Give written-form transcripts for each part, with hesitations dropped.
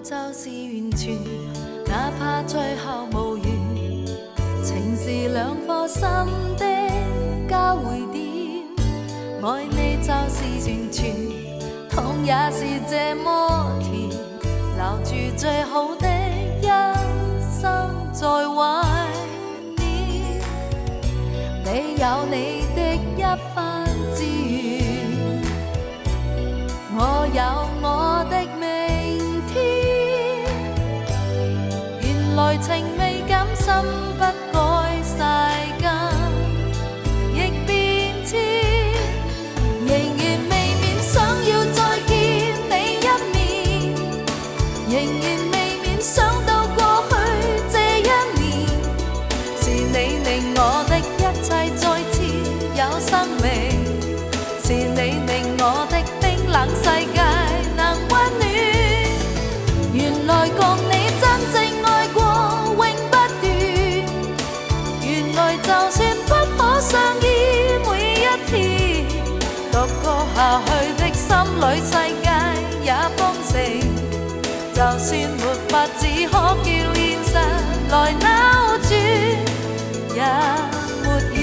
就是完全，哪怕最後無緣。情是兩顆心的交匯點，愛你就是完全，痛也是這麼甜，留住最好的一生在懷念。你有你的一番志願，我有我的明天。原來情未減，心不改，世間亦變遷。仍然未免想要再見你一面，仍然未免想到過去這一年，是你令我的一切再次有生命，是你令我的冰冷世界能溫暖。原來共你真正愛過永不斷，原來就算不可相依每一天，獨個下去的心裏世界也豐盛，就算沒法只可叫現實來扭轉也沒緣。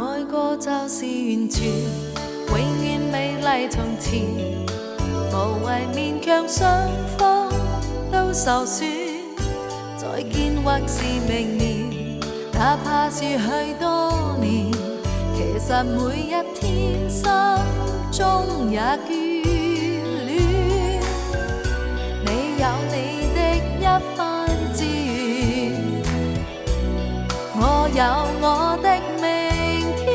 愛過就是完全，永遠美麗從前，無謂勉強雙方都受損。再見或是明年，哪怕是許多年，其實每一天心中也眷戀。你有你的一番志願，我有我的明天。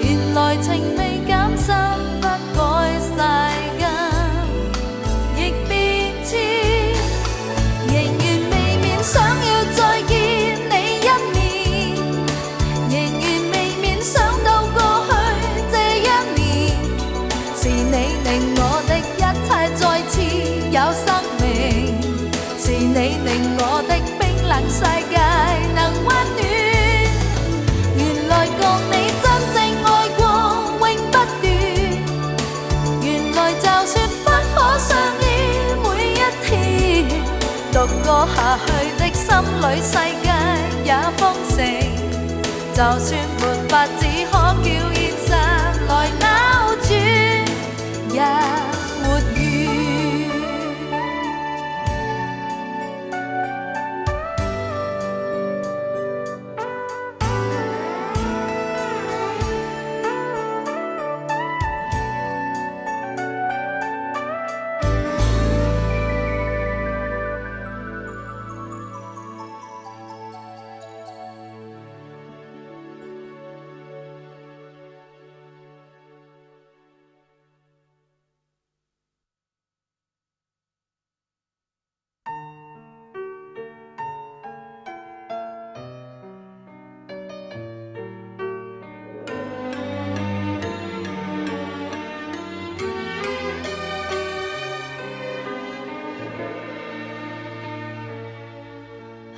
原來情未減，心不改，世間亦變遷。仍然未免想要再見你一面，仍然未免想到過去這一年，是你令我的一切再次有生命，是你令我的冰冷世界能溫暖。原來共你真正愛過永不斷，原來就算不可相依每一天，獨個下去的心裏世界也豐盛，就算沒法只可叫現實來扭轉也沒緣。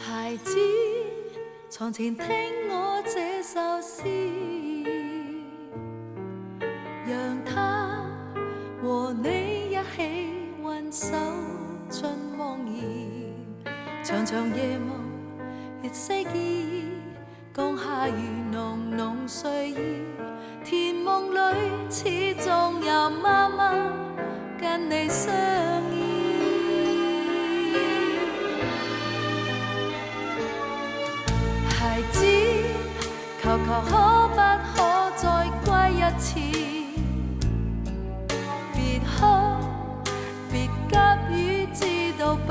孩子，從前聽我這首詩，讓他和你一起挽手進夢兒。長長夜夢月色依，降下如濃濃睡意。甜夢裏始終有媽媽跟你相依。孩子，求求可不可再乖一次？別哭，別急於知道飽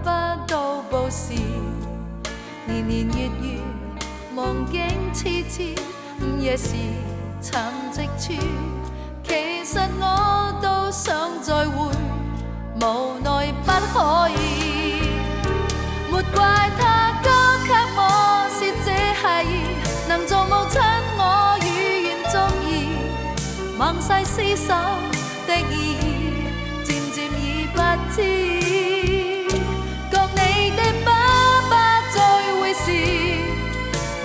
不到報時。年年月月夢境痴痴，午夜時沉寂處。其實我都想再會，無奈不可以。沒怪他交給我是這孩兒，能做母親我與願中意。盲世廝守的意義，漸漸已不知。覺你的爸爸再會時，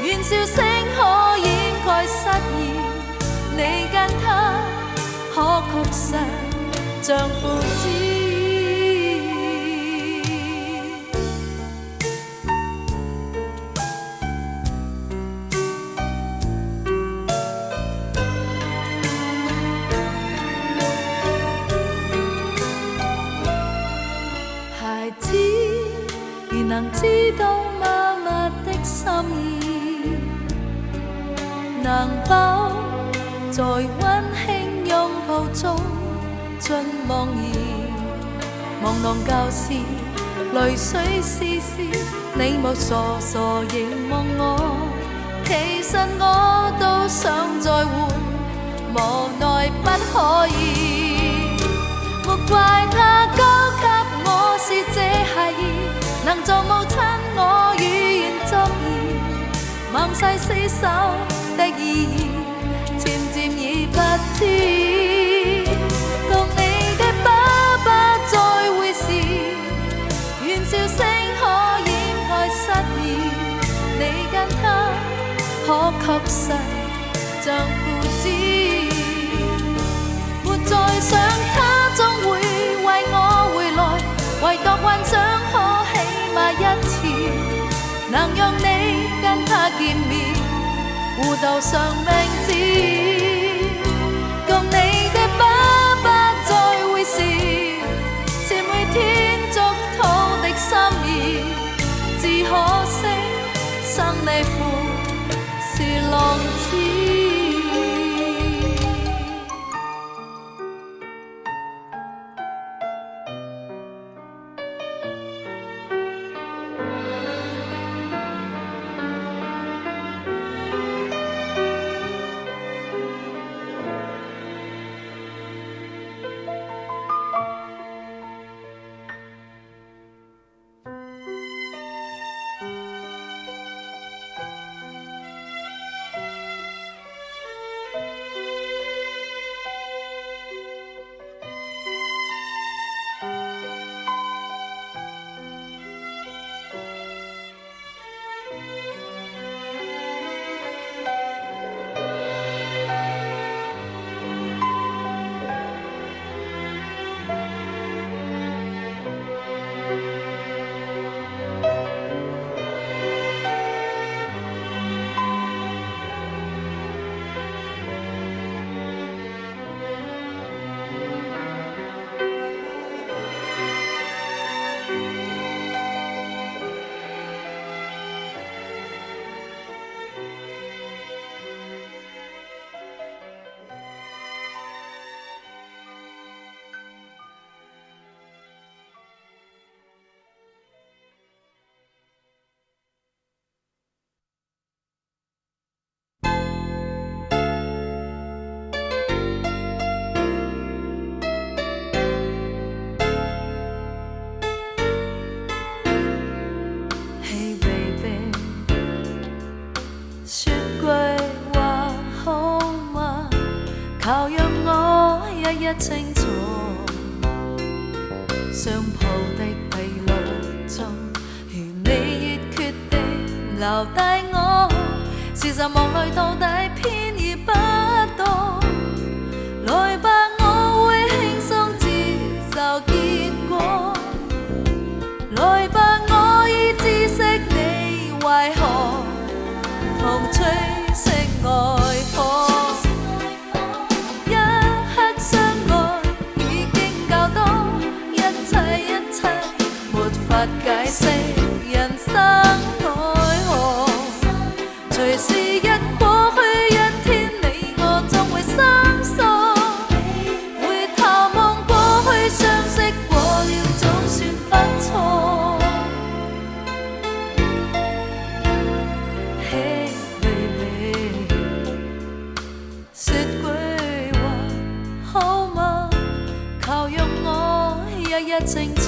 願笑聲可掩蓋失意。你跟他可確實像父子。能知道媽媽的心意，能否在溫馨擁抱中盡茫然？茫茫舊事，淚水絲絲，你冇傻傻凝望我，其實我都想再會，無奈不可以。莫怪他高給我是這孩兒，能做母親我語言足矣，忘世廝守的意義，漸漸已不知。共你的爸爸再會時，願笑聲可掩蓋失意。你跟他可確實像父子，沒再想他終會為我回來，唯獨幻想可起碼一次，能讓你跟他見面，互道上名字。共你的爸爸再會時，是每天祝禱的心意，只可惜生你父是浪子。靠讓我一一清楚，相抱的地路中，如你越決定留低我，事實望來到底偏而不多。來吧，我會輕鬆接受結果。來吧，我已知悉你為何同吹熄愛火。解釋人生愛河，隨時一過去一天，你我終會生疏。回頭望過去，相識過了，總算不錯。Hey baby， 說句話好嗎？靠讓我一一清楚。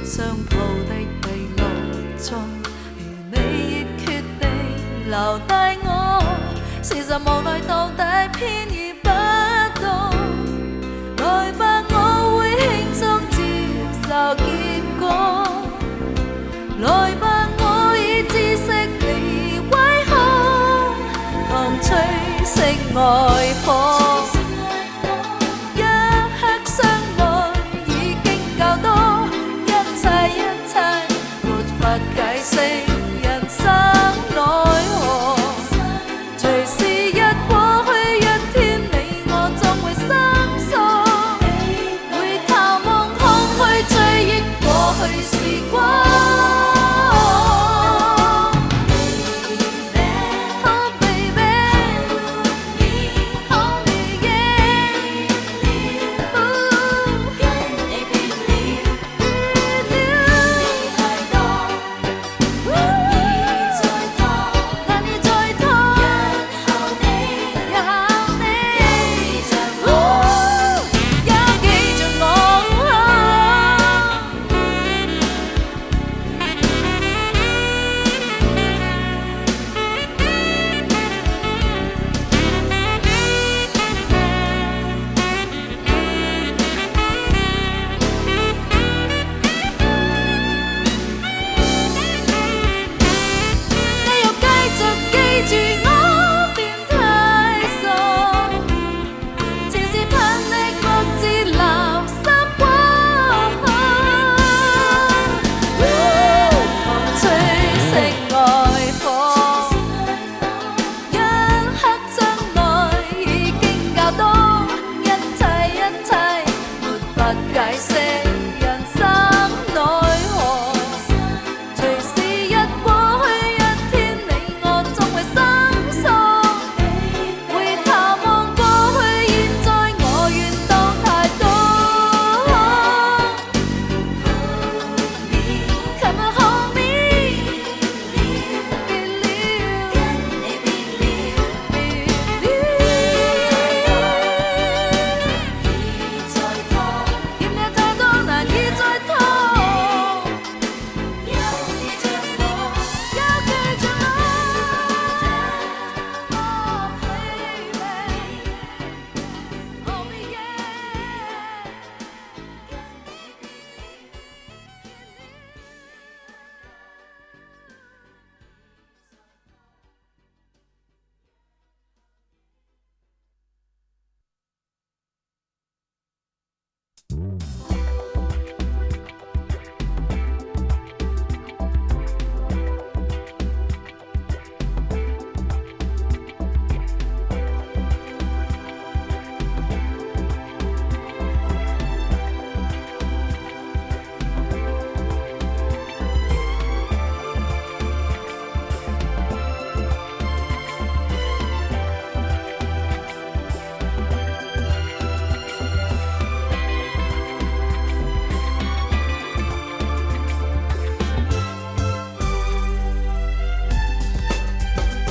相抱的地路中，如你亦決定留低我，事實無奈到底偏移不到。來吧，我會輕鬆接受結果。來吧，我已知悉你為何同吹熄愛火。一刻相愛已經夠多，一切沒法解釋人生奈何。隨時一過去一天，你我終會生疏，會探望空虛追憶過去時光。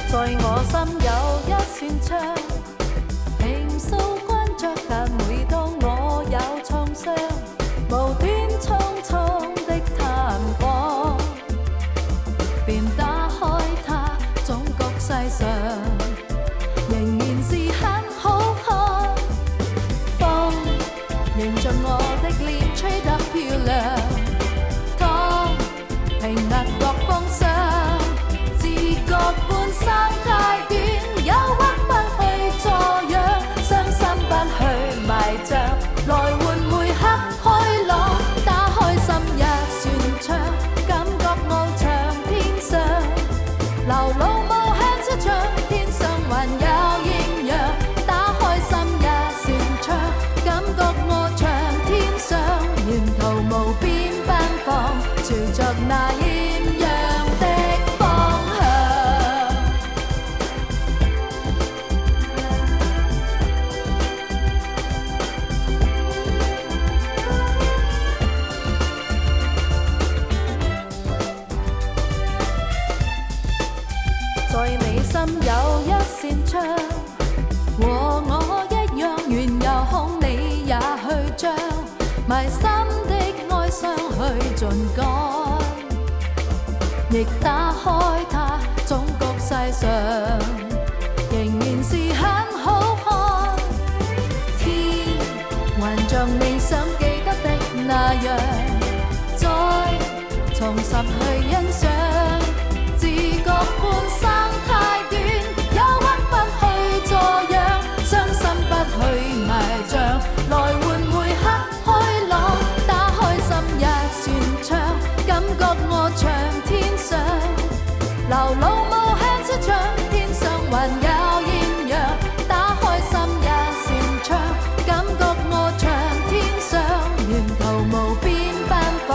在我心有一扇窗，平素關着，但每當我有創傷，無端匆匆的探訪，便打開它，總覺世上仍然是很好看。風迎着我的臉，吹得漂亮，當平壓各方向，自覺半生太短，憂鬱不去助養，傷心不去埋葬，來換每刻開朗，打開心一扇窗，感覺翱翔天上，流露無限想像，天上還有豔陽，打開心一扇窗，感覺翱翔天上，沿途無邊奔放，朝着那豔陽的方向。在你心有一扇窗，和我一樣，願有空你也去將埋心的哀傷去盡乾，亦打開它，總覺世上仍然還有豔陽，打開心也擅長，感覺翱翔天上，沿途無邊奔放，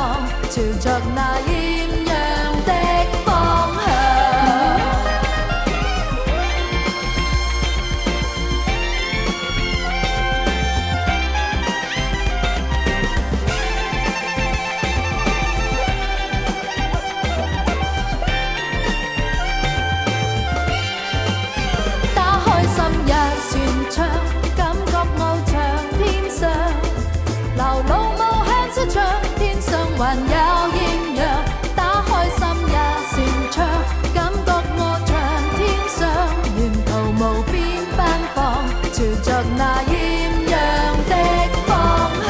朝着那豔陽的方向。還有豔陽，打開心也擅長，感覺翱翔天上，沿途無邊奔放，朝着那豔陽的方向，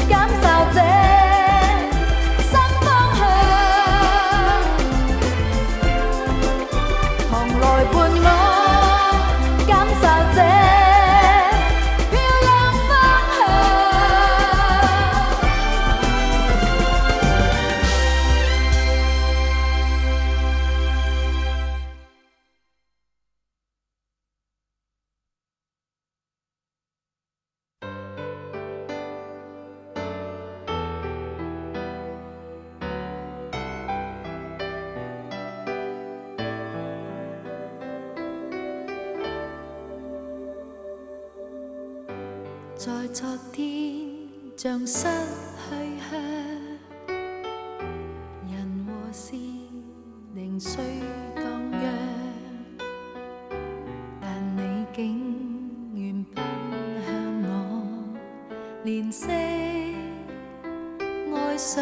感受這新方向，同來伴我感受這在昨天像失去向，人和事零碎蕩漾，但你竟願奔向我，憐惜愛上，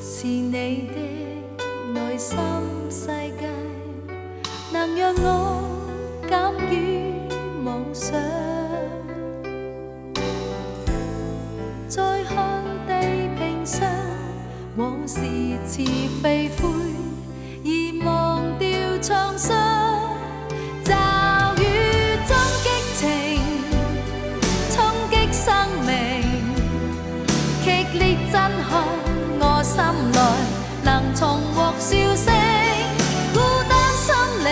是你的內心世界，能讓我敢於夢想，再看地平上，往事似飛灰，而忘掉創傷。驟雨中激情，衝擊生命，劇烈震撼我心內，能重獲笑聲。孤單心靈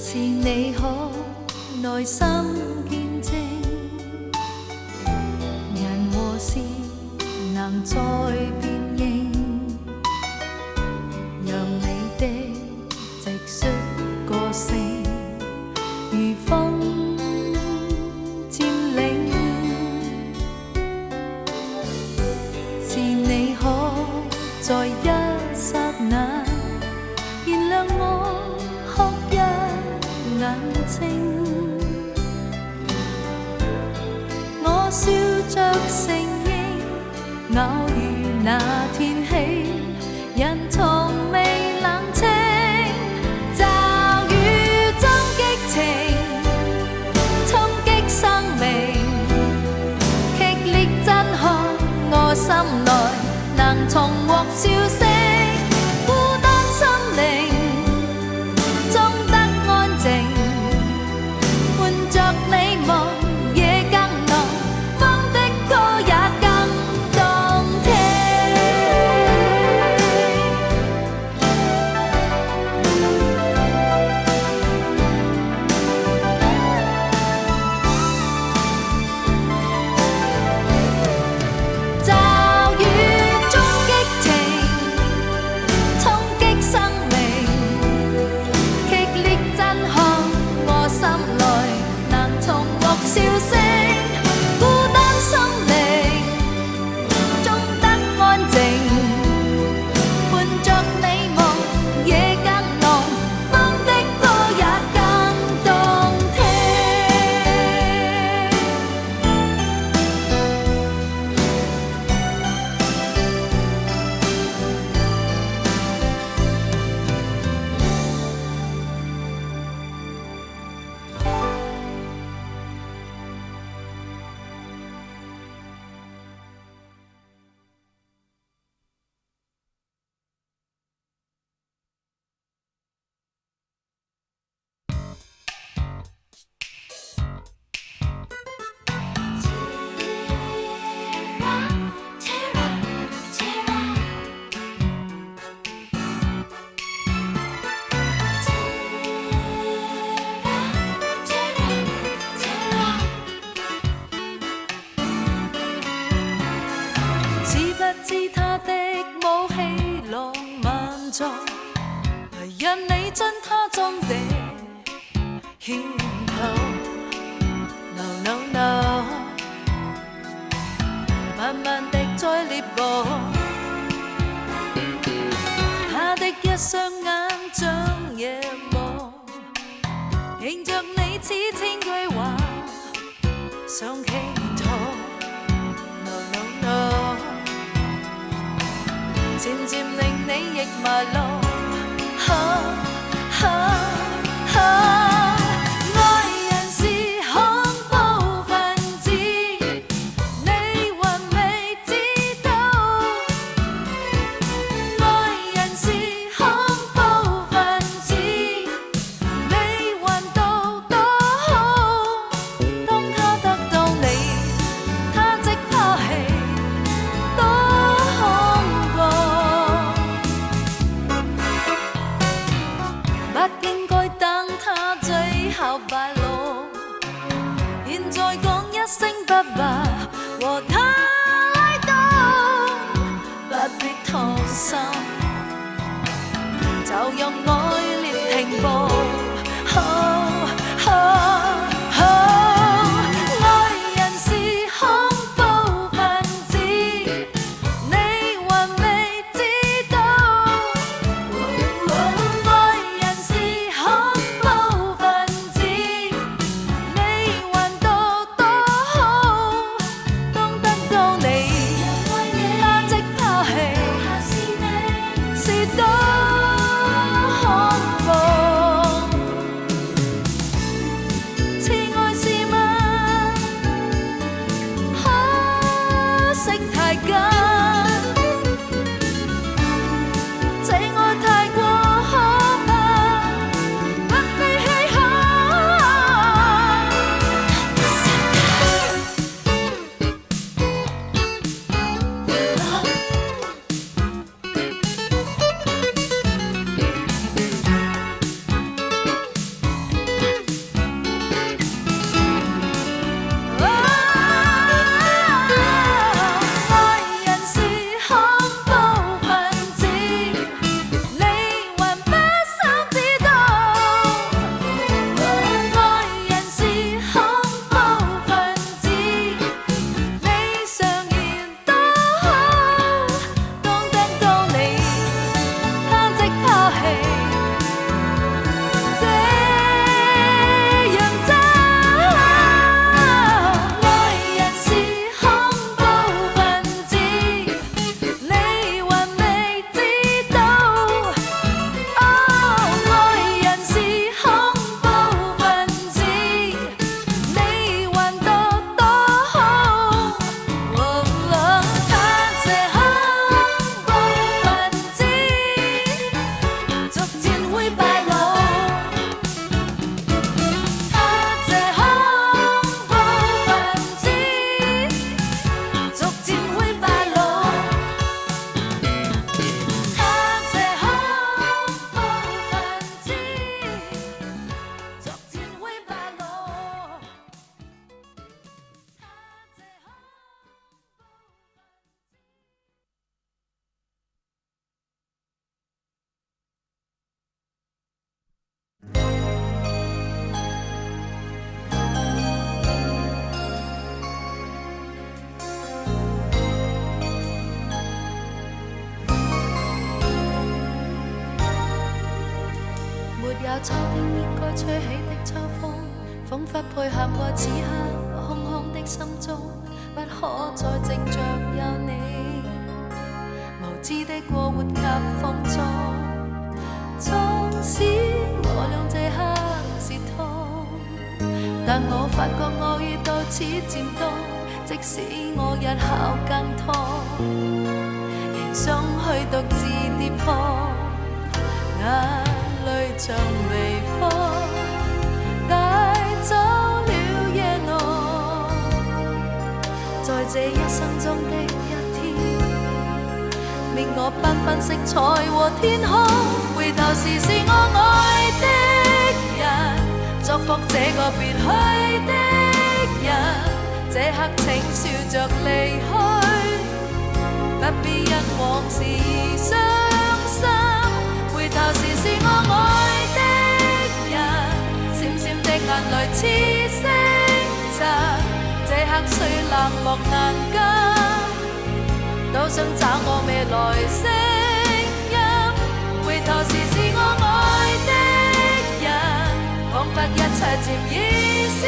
是你可內心見證，人和事能再辨認，讓你的直率個性如風佔領，是你可在一剎那原諒我哭一眼睛，我笑着承認，偶遇那天起，人從未冷清。驟雨中激情，衝擊生命，劇烈震撼我心內，能重獲笑聲。孤單心靈你真他裝地牽頭 No no no， 慢慢地在獵捕，他的一雙眼像夜幕，迎着你似千句話想傾吐 No no no， 漸漸令你亦麻木。和他拉倒，不必痛心，就讓愛烈停步。秋天應該吹起的秋風，彷彿配合我此刻空空的心中，不可再靜着有你，無知的過活及放縱。縱使我倆這刻是痛，但我發覺我已到此漸凍，即使我日後更痛，仍想去獨自跌破。淚像微風帶走了夜濃，在這一生中的一天，令我繽紛色彩和天空。回頭時是我愛的人，祝福這個別去的人，這刻請笑着離去，不必因往事而傷心。回頭時是我愛似星塵，這刻雖冷漠難禁，都想找我未來聲音。回頭時是我愛的人，彷彿一切漸已消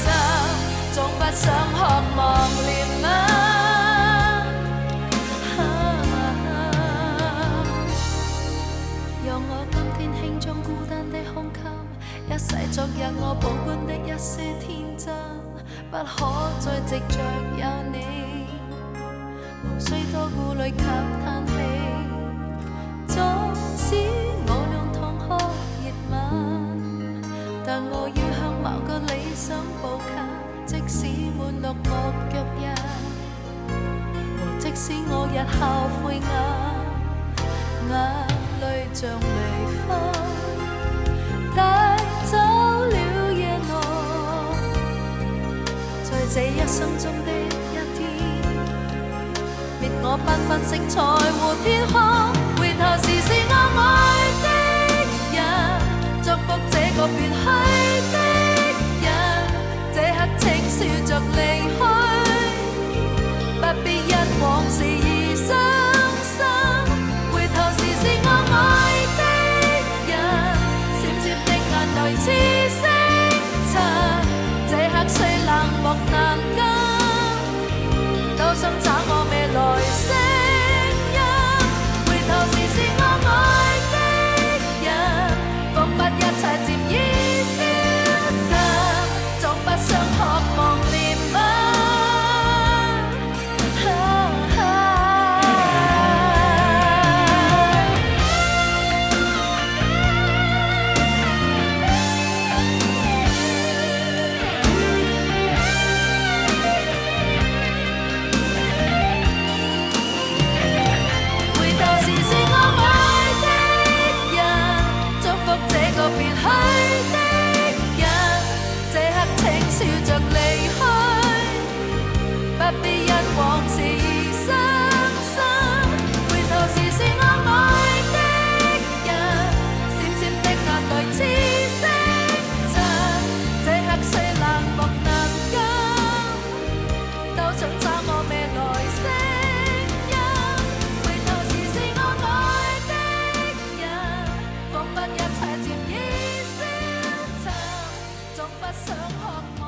沉，總不想渴望憐憫。讓我今天輕裝孤單的胸襟，一洗昨日我保管的一些天真，不可再藉着有你，無需多顧慮及嘆氣。縱使我倆同學熱吻，但我要向某個理想步近，即使滿落寞腳印，和即使我日後悔眼淚像微風帶走了夜幕，在這一生中的一天，滅我繽紛色彩和天空。回頭時是我愛的人，祝福這個別去的人，這刻請笑着離去，不必因往事而傷心。回頭時是我愛的人，閃閃的眼淚似星塵，這刻雖冷漠難禁，都想找我未來聲音。回頭時是我愛的人，彷彿一切漸已消沉，總不想渴望憐憫。笑着離去，不必因往事而傷心。回頭時是我愛的人，閃閃的眼淚似星塵，這刻雖冷漠難禁，都想找我未來聲音。回頭時是我愛的人，彷彿一切漸已消沉，總不想渴望。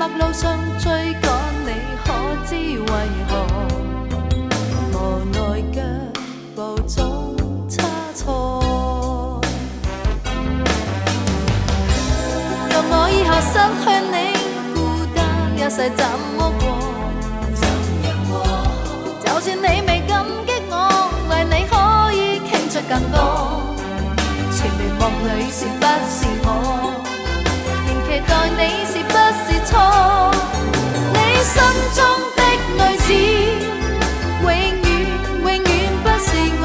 陌路上追趕你，可知為何？無奈腳步總差錯。若我以後失去你，孤單一世怎麼過？就算你未感激我，為你可以傾出更多。前面夢裏是不是我？仍期待你是不是錯？你心中的女子，永遠永遠不是我，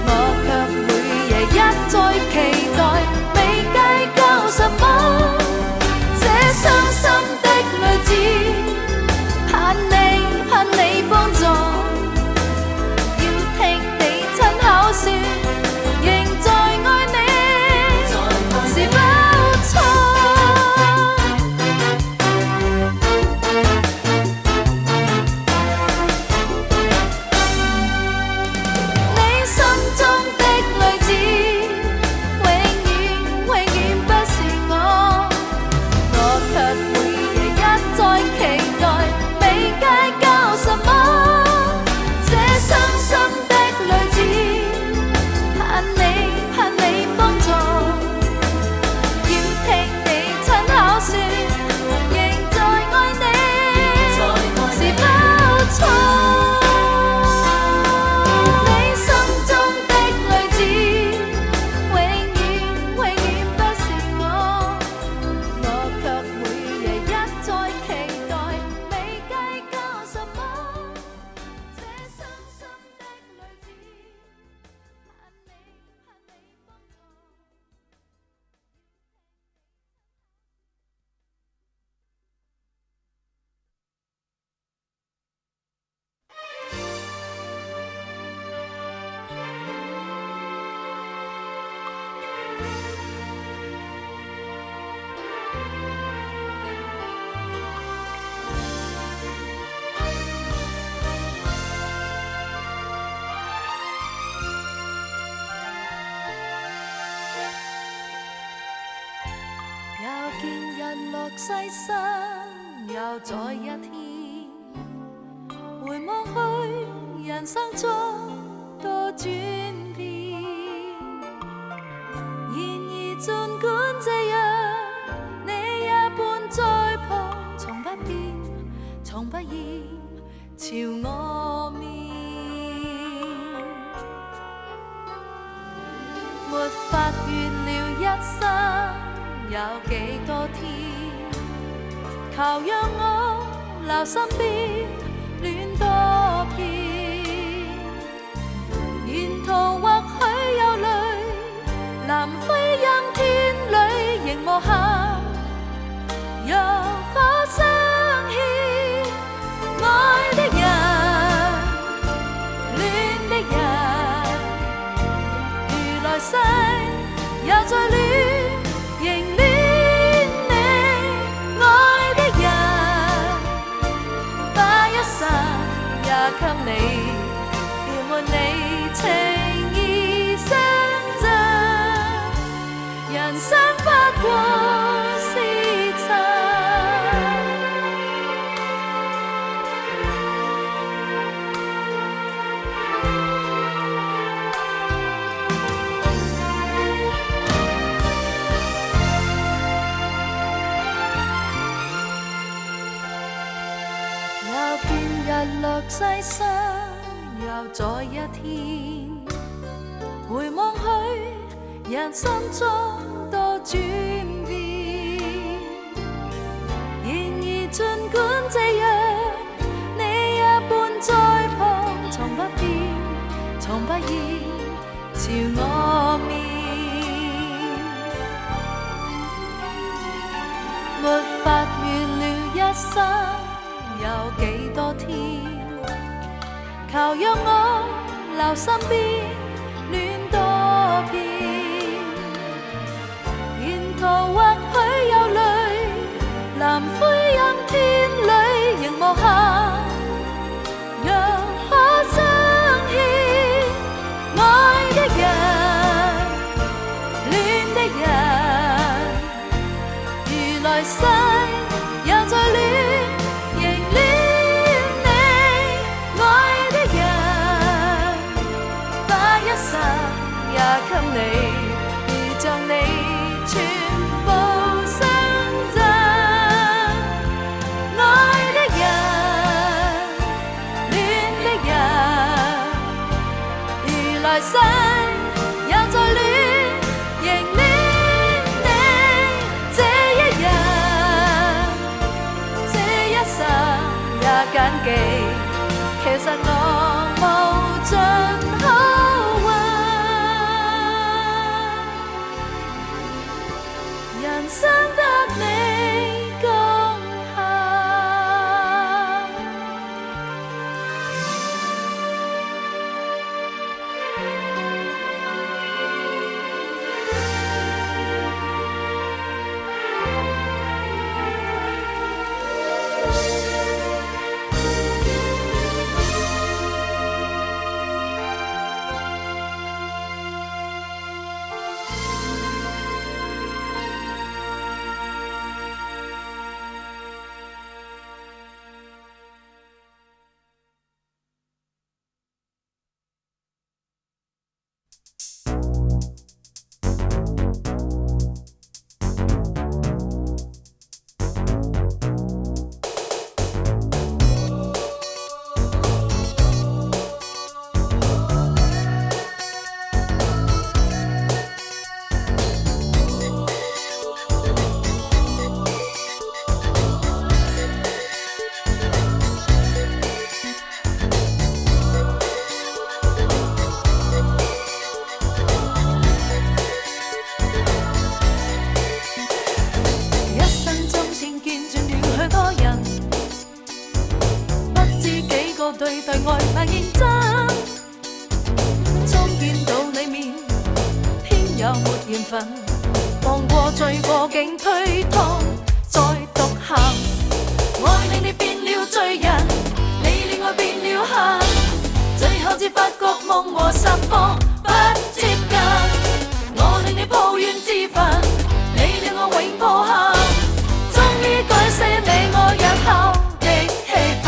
我卻每夜一再期待，未計較什麼。這傷心的女子，盼你幫助，要聽你親口說，仍在愛你，是否錯？你心中的女子，永遠永遠不是我，我卻每夜一再期待，未計較什麼。這傷心的女子，盼你幫助，要聽你親口說，仍在愛你，是否錯？你心中的女子，永遠永遠不是我，我卻每夜一再期待，未計較什麼。這傷心的女子，盼你幫助。又見日落西山，又再一天。回望去，人生中多轉變。然而儘管這樣，你也伴在旁，從不變，從不厭朝我面。沒法預料一生有幾多天，求讓我留身邊，戀多遍。沿途或許有淚，南飛陰天裏仍無憾，又可相牽。愛的人，戀的人，如來世又再戀，仍戀你。愛的人，把一生也給你，填滿你情意相贈。人生不過是塵。又見日落西山，又再一天。回望去，人生中多轉變。然而儘管這樣，你也伴在旁，從不變，從不厭朝我面。沒法預料一生有幾多天，求讓我留身邊，戀多遍。沿途或許有淚，南灰陰天裏仍無憾，若可相牽。愛的人，戀的人，如來世大世也在戀，仍戀你這一日，這一生也謹記，其實我無盡好運，人生得你共行。對待愛太認真，終見到你面，偏又沒緣分。望過醉過竟推搪，再獨行。愛令你變了罪人，你令我變了恨，最後至發覺夢和實況不接近。我令你抱怨自焚，你令我永抱憾，終於改寫你我日後的戲份。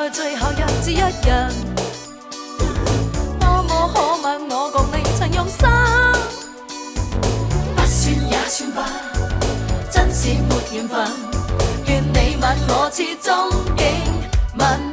最後日子一人，多麼可問我共你曾用心，不算也算吧，真是沒緣分。願你吻我始終竟吻。